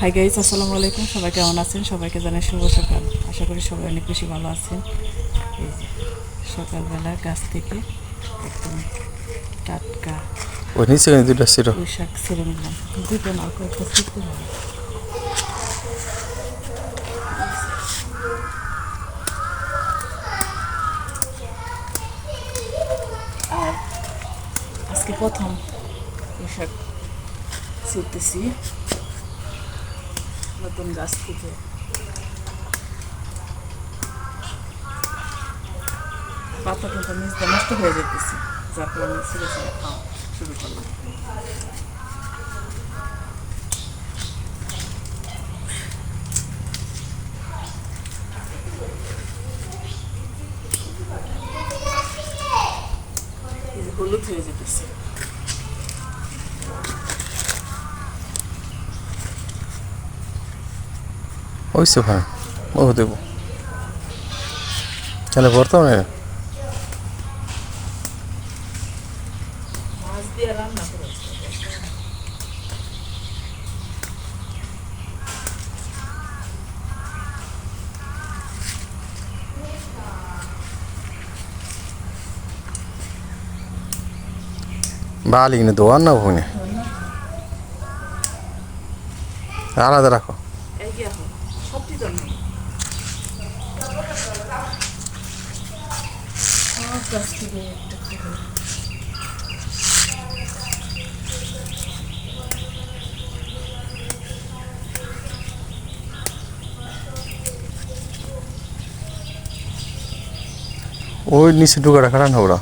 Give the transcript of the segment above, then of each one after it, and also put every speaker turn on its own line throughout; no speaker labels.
Hi guys, আসসালামু আলাইকুম। সবাই কেমন আছেন? সবাইকে জানাই শুভ সকাল। আশা করি সবাই অনেক বেশি ভালো আছেন। এই যে সকালবেলা গাছ থেকে একদম টাটকা
ওই নিচে দুইটা ছিল।
পুঁই শাক ছেড়ে নিলাম। দুটো না, কয়েকটা ছিটতে হবে। আর আজকে প্রথম পুঁই শাক ছিটতেছি নতুন গাছ থেকে। পাতা টাতা নিচ দিয়ে নষ্ট হয়ে যেতেছে, যার কারণে ছিঁড়ে ছিঁড়ে খাওয়া শুরু করলাম। এই যে হলুদ হয়ে যেতেছে।
হয়েছে ভাই, বহু দেব তাহলে বর্তমানে
মাছ দিয়ে রান্না করে
বালি কিনে দোয়ার না ভুনে আলাদা রাখো।
এগিয়ে হোক সবটি জন্য সব গাছ থেকে একটা করে।
ওই নিচে ঢুকা রাখা না ওরা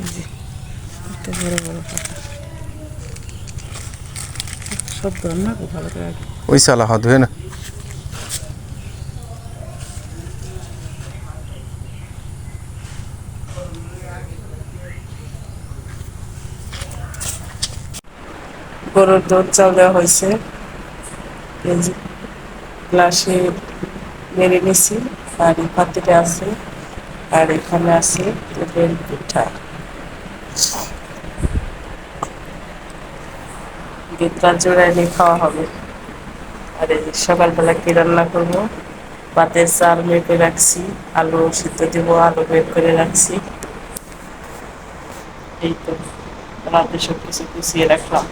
এই যে একটা বড় বড় পাতা, সব রান্না খুব ভালো করে আগে।
ওই সালা হাত ধুয়ে না।
গরুর দুধ চাল দেওয়া হয়েছে, এই যে গ্লাসে মেরে নিছি। আর এই পাতিটা আছে, আর এখানে আছে দুধের পিঠা। গীতটা জোড়ায় নিয়ে খাওয়া হবে। আর এই যে সকালবেলা কি রান্না করবো, পাতের চাল মেপে রাখছি, আলু সিদ্ধ দিব, আলু বের করে রাখছি। এই তো রাতে সব কিছু গুছিয়ে রাখলাম।